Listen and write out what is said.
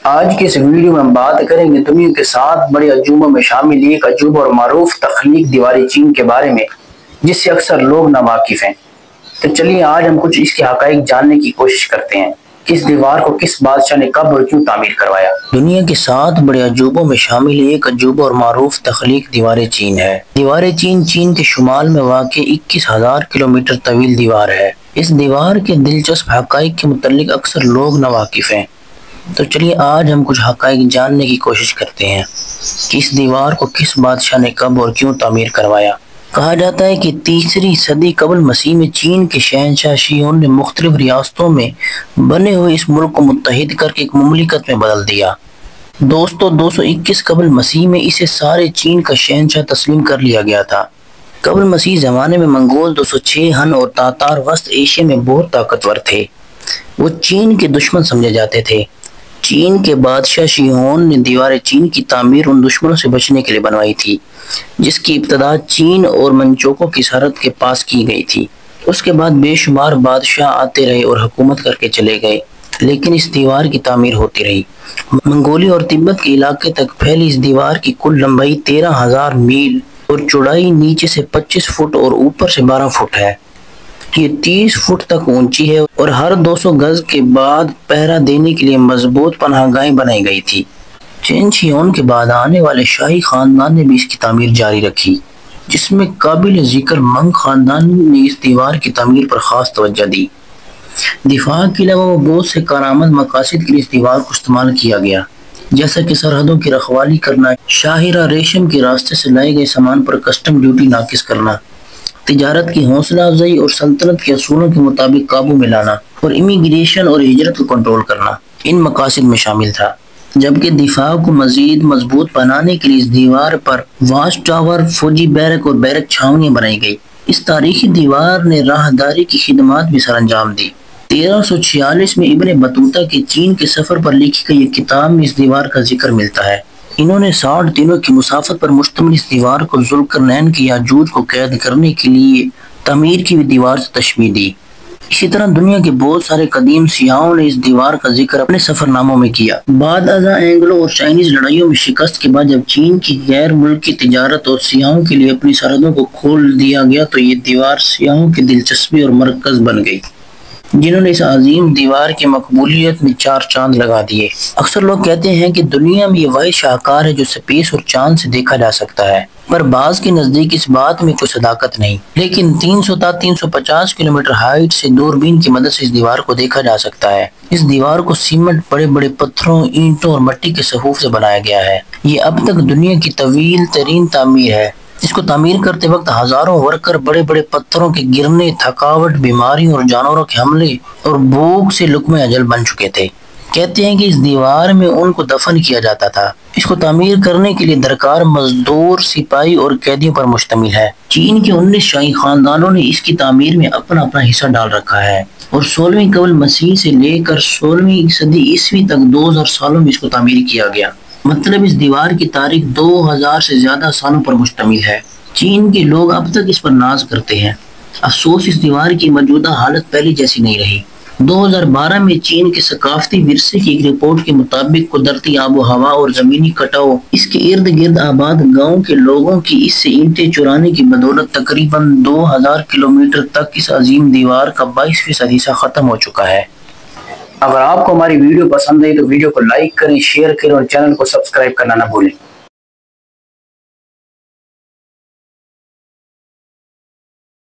آج کی اس ویڈیو میں ہم بات کریں گے دنیا کے 7 بڑے عجوبوں میں شامل ایک عجوبہ اور معروف تخلیق دیوار چین کے بارے میں، جس سے اکثر لوگ ناواقف ہیں۔ تو چلیے آج ہم کچھ اس کے حقائق جاننے کی کوشش کرتے ہیں کہ اس دیوار کو کس بادشاہ نے کب اور کیوں تعمیر کروایا۔ دنیا کے 7 بڑے عجوبوں میں شامل ایک عجوبہ اور معروف تخلیق دیوار چین ہے۔ دیوار چین چین کے شمال میں واقع 21,000 کلومیٹر طویل دیوار ہے۔ اس دیوار کے دلچسپ حقائق کے متعلق اکثر لوگ ناواقف ہیں۔ تو چلیے آج ہم کچھ حقائق جاننے کی کوشش کرتے ہیں کہ اس دیوار کو کس بادشاہ نے کب اور کیوں تعمیر کروایا۔ کہا جاتا ہے کہ 3 صدی قبل مسیح میں چین کے شہنشاہ شیہون نے مختلف ریاستوں میں بنے ہوئے اس ملک کو متحد کر کے ایک مملکت میں بدل دیا۔ 221 قبل مسیح میں اسے سارے چین کا شہنشاہ تسلیم کر لیا گیا تھا۔ قبل مسیح زمانے میں منگول 206 ہن اور تاتار وسط ایشیا میں بہت طاقتور تھے۔ وہ چین کے دشمن سمجھے جاتے تھے۔ چین کے بادشاہ شیہون نے دیوار چین کی تعمیر ان دشمنوں سے بچنے کے لیے بنوائی تھی، جس کی ابتدا چین اور منچوکوں کی سرحد کے پاس کی گئی تھی۔ اس کے بعد بے شمار بادشاہ آتے رہے اور حکومت کر کے چلے گئے، لیکن اس دیوار کی تعمیر ہوتی رہی۔ منگولیا اور تبت کے علاقے تک پھیلی اس دیوار کی کل لمبائی 13,000 میل اور چوڑائی نیچے سے 25 فٹ اور اوپر سے 12 فٹ ہے۔ یہ 30 فٹ تک اونچی ہے اور ہر 200 گز کے بعد پہرا دینے کے لیے مضبوط پناہ گاہیں بنائی گئی تھی۔ چین شیہون کے بعد آنے والے شاہی خاندان نے بھی اس کی تعمیر جاری رکھی، جس میں قابل ذکر منگ خاندان نے اس دیوار کی تعمیر پر خاص توجہ دی۔ دفاع کے علاوہ بہت سے کارآمد مقاصد کے لیے اس دیوار کو استعمال کیا گیا، جیسا کہ سرحدوں کی رکھوالی کرنا، شاہراہ ریشم کے راستے سے لائے گئے سامان پر کسٹم ڈیوٹی ناقص کرنا، تجارت کی حوصلہ افزائی اور سلطنت کے اصولوں کے مطابق قابو میں لانا، اور امیگریشن اور ہجرت کو کنٹرول کرنا ان مقاصد میں شامل تھا۔ جبکہ دفاع کو مزید مضبوط بنانے کے لیے اس دیوار پر واچ ٹاور، فوجی بیرک اور بیرک چھاونیاں بنائی گئی۔ اس تاریخی دیوار نے راہداری کی خدمات بھی سر انجام دی۔ 1346 میں ابن بطوطہ کے چین کے سفر پر لکھی گئی ایک کتاب میں اس دیوار کا ذکر ملتا ہے۔ انہوں نے 60 دنوں کی مسافت پر مشتمل اس دیوار کو ذوالقرنین کے یاجوج کو قید کرنے کے لیے تعمیر کی ہوئی دیوار سے تشبیہ دی۔ اسی طرح دنیا کے بہت سارے قدیم سیاحوں نے اس دیوار کا ذکر اپنے سفر ناموں میں کیا۔ بعد ازاں اینگلو اور چائنیز لڑائیوں میں شکست کے بعد جب چین کی غیر ملکی تجارت اور سیاحوں کے لیے اپنی سرحدوں کو کھول دیا گیا تو یہ دیوار سیاحوں کی دلچسپی اور مرکز بن گئی، جنہوں نے اس عظیم دیوار کی مقبولیت میں 4 چاند لگا دیے۔ اکثر لوگ کہتے ہیں کہ دنیا میں یہ واحد شاہکار ہے جو سپیس اور چاند سے دیکھا جا سکتا ہے، پر بعض کے نزدیک اس بات میں کوئی صداقت نہیں۔ لیکن 300 تا 350 کلومیٹر ہائٹ سے دوربین کی مدد سے اس دیوار کو دیکھا جا سکتا ہے۔ اس دیوار کو سیمنٹ، بڑے بڑے پتھروں، اینٹوں اور مٹی کے صفوف سے بنایا گیا ہے۔ یہ اب تک دنیا کی طویل ترین تعمیر ہے۔ اس کو تعمیر کرتے وقت ہزاروں ورکر بڑے بڑے پتھروں کے گرنے، تھکاوٹ، بیماریوں اور جانوروں کے حملے اور بھوک سے لقمہ اجل بن چکے تھے۔ کہتے ہیں کہ اس دیوار میں ان کو دفن کیا جاتا تھا۔ اس کو تعمیر کرنے کے لیے درکار مزدور، سپاہی اور قیدیوں پر مشتمل ہے۔ چین کے 19 شاہی خاندانوں نے اس کی تعمیر میں اپنا حصہ ڈال رکھا ہے اور 16ویں قبل مسیح سے لے کر 16ویں صدی عیسوی تک 2000 سالوں میں اس کو تعمیر کیا گیا۔ مطلب اس دیوار کی تاریخ 2000 سے زیادہ سالوں پر مشتمل ہے۔ چین کے لوگ اب تک اس پر ناز کرتے ہیں۔ افسوس اس دیوار کی موجودہ حالت پہلے جیسی نہیں رہی۔ 2012 میں چین کے ثقافتی ورثے کی ایک رپورٹ کے مطابق قدرتی آب و ہوا اور زمینی کٹاؤ اس کے ارد گرد آباد گاؤں کے لوگوں کی اس سے اینٹیں چرانے کی بدولت تقریباً 2000 کلومیٹر تک اس عظیم دیوار کا 22% حصہ ختم ہو چکا ہے۔ اگر آپ کو ہماری ویڈیو پسند آئی تو ویڈیو کو لائک کریں، شیئر کریں اور چینل کو سبسکرائب کرنا نہ بھولیں۔